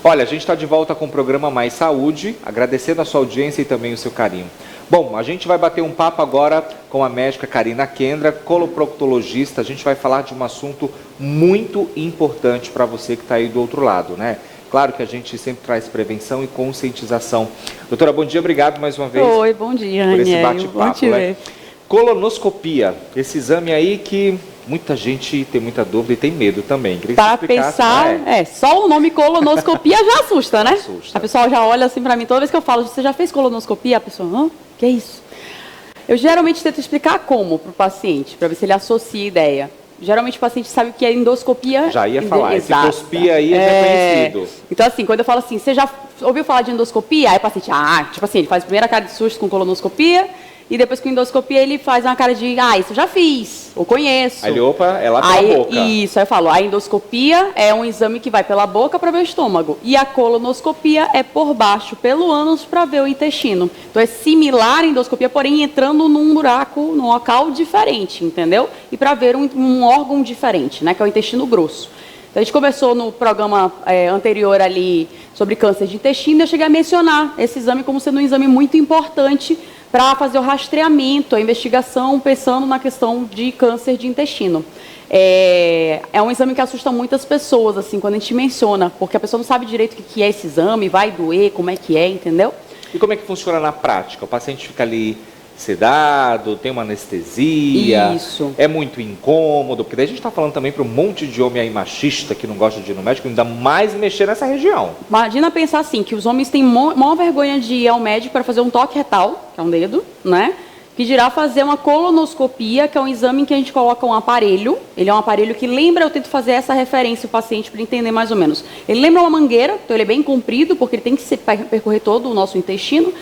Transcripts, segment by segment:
Olha, a gente está de volta com o programa Mais Saúde, agradecendo a sua audiência e também o seu carinho. Bom, a gente vai bater um papo agora com a médica Karina Kendra, coloproctologista. A gente vai falar de um assunto muito importante para você que está aí do outro lado, né? Claro que a gente sempre traz prevenção e conscientização. Doutora, bom dia, obrigado mais uma vez. Oi, bom dia, por esse Raniel. bate-papo, né? Colonoscopia, esse exame aí que muita gente tem muita dúvida e tem medo também. Para pensar, só o nome colonoscopia já assusta, né? Assusta. A pessoa já olha assim para mim, toda vez que eu falo, você já fez colonoscopia? A pessoa, o que é isso? Eu geralmente tento explicar como para o paciente, para ver se ele associa a ideia. Geralmente o paciente sabe o que é endoscopia. Já ia falar, esse endoscopia aí é conhecido. Então assim, quando eu falo assim, você já ouviu falar de endoscopia? Aí o paciente, tipo assim, ele faz a primeira cara de susto com colonoscopia, e depois com endoscopia ele faz uma cara de, isso eu já fiz, ou conheço. Aí ele, opa, é lá pela boca. Isso, aí eu falo, a endoscopia é um exame que vai pela boca para ver o estômago, e a colonoscopia é por baixo, pelo ânus, para ver o intestino. Então é similar à endoscopia, porém entrando num buraco, num local diferente, entendeu? E para ver um órgão diferente, né, que é o intestino grosso. Então, a gente conversou no programa anterior ali sobre câncer de intestino, e eu cheguei a mencionar esse exame como sendo um exame muito importante para fazer o rastreamento, a investigação, pensando na questão de câncer de intestino. É um exame que assusta muitas pessoas, assim, quando a gente menciona, porque a pessoa não sabe direito o que é esse exame, vai doer, como é que é, entendeu? E como é que funciona na prática? O paciente fica ali sedado, tem uma anestesia, isso. É muito incômodo, porque daí a gente está falando também para um monte de homem aí machista que não gosta de ir no médico, ainda mais mexer nessa região. Imagina pensar assim, que os homens têm maior vergonha de ir ao médico para fazer um toque retal, que é um dedo, né? Que dirá fazer uma colonoscopia, que é um exame em que a gente coloca um aparelho. Ele é um aparelho que lembra, eu tento fazer essa referência ao paciente para entender mais ou menos. Ele lembra uma mangueira, então ele é bem comprido, porque ele tem que percorrer todo o nosso intestino,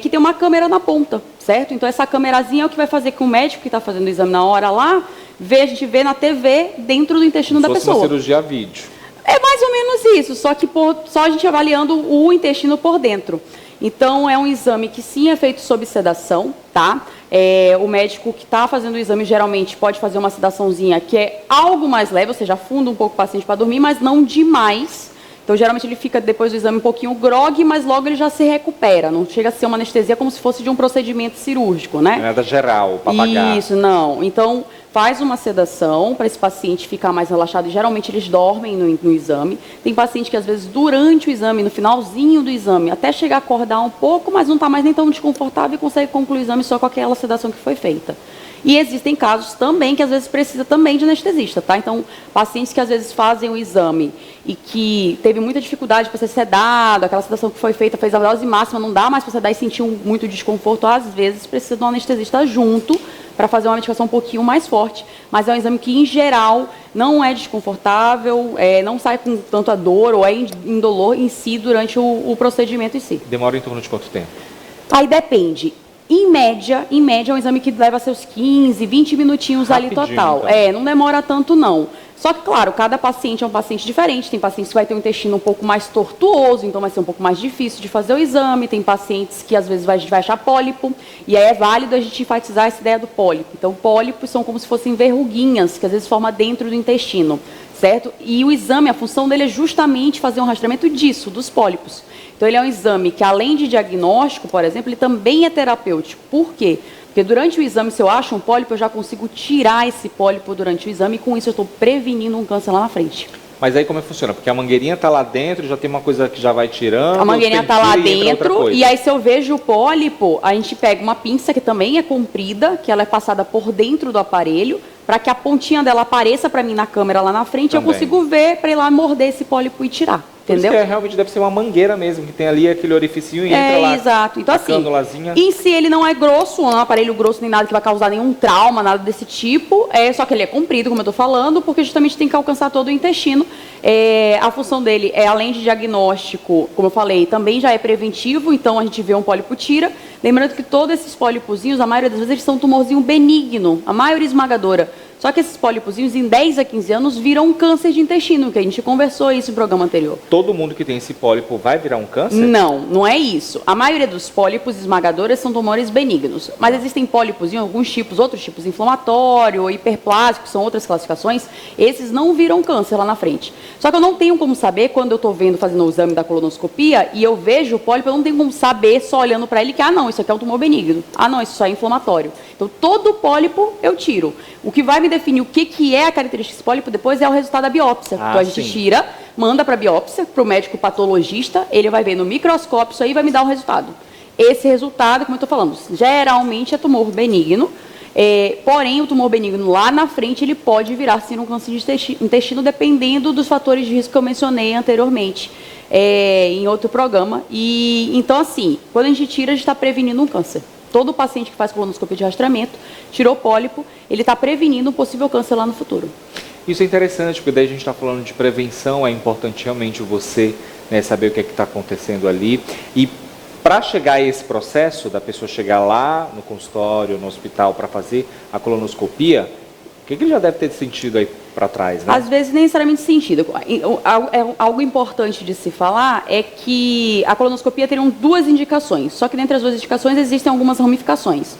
que tem uma câmera na ponta, certo? Então essa câmerazinha é o que vai fazer com o médico que está fazendo o exame na hora lá, a gente vê na TV dentro do intestino da pessoa. Uma cirurgia a vídeo. É mais ou menos isso, só que só a gente avaliando o intestino por dentro. Então, é um exame que sim é feito sob sedação, tá? O médico que está fazendo o exame geralmente pode fazer uma sedaçãozinha que é algo mais leve, ou seja, afunda um pouco o paciente para dormir, mas não demais. Então, geralmente ele fica depois do exame um pouquinho grogue, mas logo ele já se recupera. Não chega a ser uma anestesia como se fosse de um procedimento cirúrgico, né? Nada geral, para pagar. Isso, não. Então, faz uma sedação para esse paciente ficar mais relaxado. E geralmente eles dormem no exame. Tem paciente que às vezes durante o exame, no finalzinho do exame, até chegar a acordar um pouco, mas não está mais nem tão desconfortável e consegue concluir o exame só com aquela sedação que foi feita. E existem casos também que às vezes precisa também de anestesista, tá? Então, pacientes que às vezes fazem o exame e que teve muita dificuldade para ser sedado, aquela sedação que foi feita, fez a dose máxima, não dá mais para sedar e sentiu muito desconforto, às vezes precisa de um anestesista junto para fazer uma medicação um pouquinho mais forte. Mas é um exame que, em geral, não é desconfortável, não sai com tanta dor ou é indolor em si durante o procedimento em si. Demora em torno de quanto tempo? Aí depende. Em média, é um exame que leva seus 15, 20 minutinhos Rapidinho, ali total. Então. Não demora tanto não. Só que, claro, cada paciente é um paciente diferente. Tem pacientes que vai ter um intestino um pouco mais tortuoso, então vai ser um pouco mais difícil de fazer o exame. Tem pacientes que às vezes a gente vai achar pólipo, e aí é válido a gente enfatizar essa ideia do pólipo. Então, pólipos são como se fossem verruguinhas, que às vezes formam dentro do intestino, certo? E o exame, a função dele é justamente fazer um rastreamento disso, dos pólipos. Então, ele é um exame que, além de diagnóstico, por exemplo, ele também é terapêutico. Por quê? Porque durante o exame, se eu acho um pólipo, eu já consigo tirar esse pólipo durante o exame e com isso eu estou prevenindo um câncer lá na frente. Mas aí como é que funciona? Porque a mangueirinha está lá dentro, já tem uma coisa que já vai tirando. A mangueirinha está lá dentro e aí se eu vejo o pólipo, a gente pega uma pinça que também é comprida, que ela é passada por dentro do aparelho, para que a pontinha dela apareça para mim na câmera lá na frente, também. Eu consigo ver para ir lá morder esse pólipo e tirar. Entendeu? Por isso que realmente deve ser uma mangueira mesmo, que tem ali aquele orificinho e entra lá. Exato. Então, a assim, cânulazinha. em si ele não é grosso, não é um aparelho grosso nem nada que vai causar nenhum trauma, nada desse tipo. Só que ele é comprido, como eu estou falando, porque justamente tem que alcançar todo o intestino. A função dele é, além de diagnóstico, como eu falei, também já é preventivo, então a gente vê um pólipo tira. Lembrando que todos esses pólipozinhos, a maioria das vezes, eles são um tumorzinho benigno, a maioria esmagadora. Só que esses pólipozinhos, em 10 a 15 anos, viram um câncer de intestino, que a gente conversou isso no programa anterior. Todo mundo que tem esse pólipo vai virar um câncer? Não, não é isso. A maioria dos pólipos esmagadores são tumores benignos, mas existem pólipos em alguns tipos, outros tipos, inflamatório, hiperplásico, são outras classificações, esses não viram câncer lá na frente. Só que eu não tenho como saber, quando eu estou fazendo o exame da colonoscopia, e eu vejo o pólipo, eu não tenho como saber, só olhando para ele, que, não, isso aqui é um tumor benigno. Não, isso só é inflamatório. Então, todo pólipo eu tiro. O que vai me definir o que é a característica desse pólipo depois é o resultado da biópsia. Então, a gente tira, manda para a biópsia, para o médico patologista, ele vai ver no microscópio isso aí e vai me dar um resultado. Esse resultado, como eu estou falando, geralmente é tumor benigno, porém, o tumor benigno lá na frente, ele pode virar sim um câncer de intestino, dependendo dos fatores de risco que eu mencionei anteriormente, em outro programa. E então, assim, quando a gente tira, a gente está prevenindo um câncer. Todo paciente que faz colonoscopia de rastreamento, tirou pólipo, ele está prevenindo um possível câncer lá no futuro. Isso é interessante, porque daí a gente está falando de prevenção, é importante realmente você, né, saber o que é que está acontecendo ali. E para chegar a esse processo, da pessoa chegar lá no consultório, no hospital, para fazer a colonoscopia, o que ele já deve ter sentido aí para trás, né? Às vezes nem necessariamente sentido. Algo importante de se falar é que a colonoscopia teriam duas indicações, só que dentre as duas indicações existem algumas ramificações.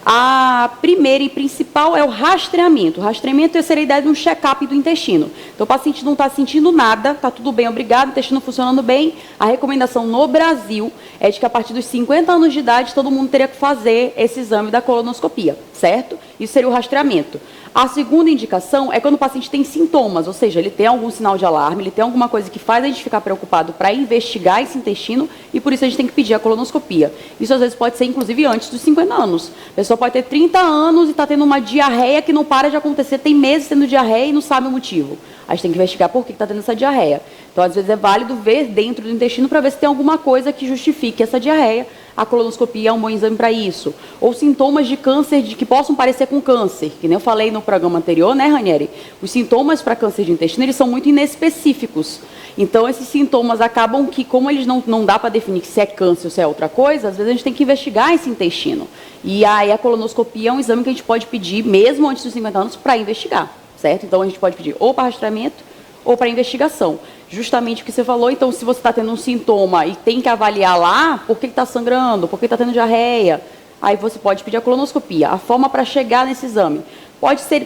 A primeira e principal é o rastreamento. O rastreamento seria a ideia de um check-up do intestino. Então, o paciente não está sentindo nada, está tudo bem, obrigado, o intestino funcionando bem. A recomendação no Brasil é de que a partir dos 50 anos de idade todo mundo teria que fazer esse exame da colonoscopia, certo? Isso seria o rastreamento. A segunda indicação é quando o paciente tem sintomas, ou seja, ele tem algum sinal de alarme, ele tem alguma coisa que faz a gente ficar preocupado para investigar esse intestino e por isso a gente tem que pedir a colonoscopia. Isso às vezes pode ser inclusive antes dos 50 anos. A pessoa pode ter 30 anos e está tendo uma diarreia que não para de acontecer, tem meses tendo diarreia e não sabe o motivo. A gente tem que investigar por que está tendo essa diarreia. Então, às vezes é válido ver dentro do intestino para ver se tem alguma coisa que justifique essa diarreia. A colonoscopia é um bom exame para isso. Ou sintomas de câncer que possam parecer com câncer, que nem eu falei no programa anterior, né, Ranieri? Os sintomas para câncer de intestino, eles são muito inespecíficos. Então, esses sintomas acabam que, como eles não dá para definir se é câncer ou se é outra coisa, às vezes a gente tem que investigar esse intestino. E aí a colonoscopia é um exame que a gente pode pedir, mesmo antes dos 50 anos, para investigar, certo? Então, a gente pode pedir ou para rastreamento ou para investigação. Justamente o que você falou, então, se você está tendo um sintoma e tem que avaliar lá, por que está sangrando, por que está tendo diarreia, aí você pode pedir a colonoscopia. A forma para chegar nesse exame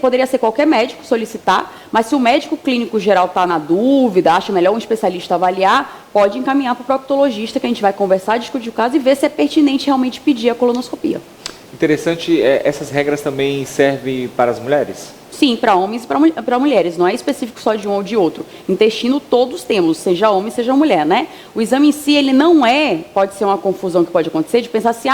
poderia ser qualquer médico solicitar, mas se o médico clínico geral está na dúvida, acha melhor um especialista avaliar, pode encaminhar para o proctologista, que a gente vai conversar, discutir o caso e ver se é pertinente realmente pedir a colonoscopia. Interessante, essas regras também servem para as mulheres? Sim, para homens e para mulheres, não é específico só de um ou de outro. Intestino todos temos, seja homem, seja mulher, né? O exame em si, ele não pode ser uma confusão que pode acontecer, de pensar assim,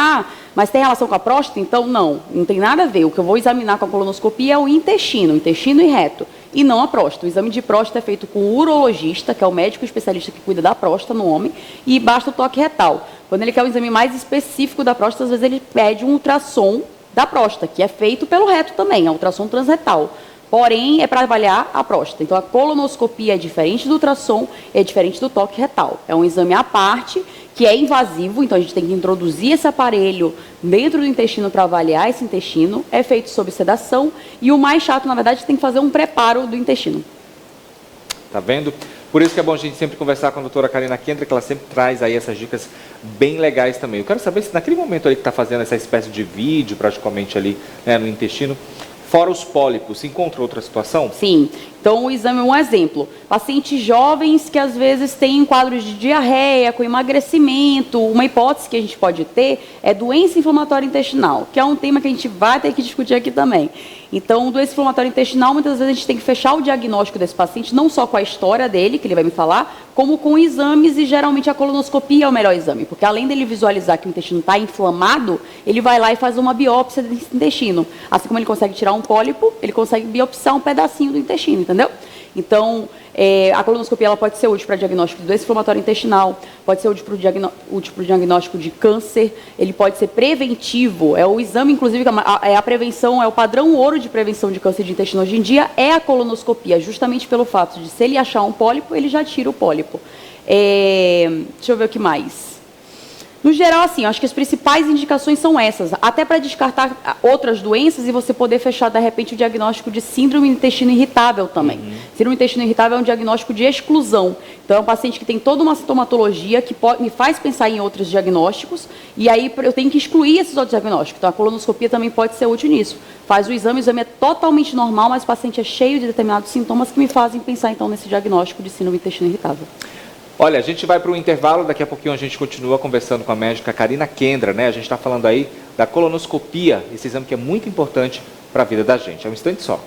mas tem relação com a próstata? Então, não tem nada a ver. O que eu vou examinar com a colonoscopia é o intestino e reto, e não a próstata. O exame de próstata é feito com o urologista, que é o médico especialista que cuida da próstata no homem, e basta o toque retal. Quando ele quer um exame mais específico da próstata, às vezes ele pede um ultrassom da próstata, que é feito pelo reto também, é um ultrassom transretal. Porém, é para avaliar a próstata. Então, a colonoscopia é diferente do ultrassom, é diferente do toque retal. É um exame à parte, que é invasivo, então a gente tem que introduzir esse aparelho dentro do intestino para avaliar esse intestino, é feito sob sedação, e o mais chato, na verdade, é que tem que fazer um preparo do intestino. Tá vendo? Por isso que é bom a gente sempre conversar com a doutora Karina Kendra, que ela sempre traz aí essas dicas bem legais também. Eu quero saber se naquele momento ali que está fazendo essa espécie de vídeo, praticamente ali, né, no intestino, fora os pólipos, se encontra outra situação? Sim. Então, o exame é um exemplo. Pacientes jovens que às vezes têm quadros de diarreia, com emagrecimento, uma hipótese que a gente pode ter é doença inflamatória intestinal, que é um tema que a gente vai ter que discutir aqui também. Então, doença inflamatória intestinal, muitas vezes a gente tem que fechar o diagnóstico desse paciente, não só com a história dele, que ele vai me falar, como com exames, e geralmente a colonoscopia é o melhor exame, porque além dele visualizar que o intestino está inflamado, ele vai lá e faz uma biópsia desse intestino. Assim como ele consegue tirar um pólipo, ele consegue biopsiar um pedacinho do intestino, entendeu? Então, a colonoscopia ela pode ser útil para diagnóstico de doença inflamatória intestinal, pode ser útil para o diagnóstico de câncer, ele pode ser preventivo, é o exame, inclusive, a prevenção, é o padrão ouro de prevenção de câncer de intestino hoje em dia, é a colonoscopia, justamente pelo fato de, se ele achar um pólipo, ele já tira o pólipo. Deixa eu ver o que mais. No geral, assim, eu acho que as principais indicações são essas, até para descartar outras doenças e você poder fechar, de repente, o diagnóstico de síndrome do intestino irritável também. Síndrome do intestino irritável é um diagnóstico de exclusão. Então, é um paciente que tem toda uma sintomatologia que me faz pensar em outros diagnósticos, e aí eu tenho que excluir esses outros diagnósticos. Então, a colonoscopia também pode ser útil nisso. Faz o exame é totalmente normal, mas o paciente é cheio de determinados sintomas que me fazem pensar, então, nesse diagnóstico de síndrome do intestino irritável. Olha, a gente vai para o intervalo, daqui a pouquinho a gente continua conversando com a médica Karina Kendra, né? A gente está falando aí da colonoscopia, esse exame que é muito importante para a vida da gente. É um instante só.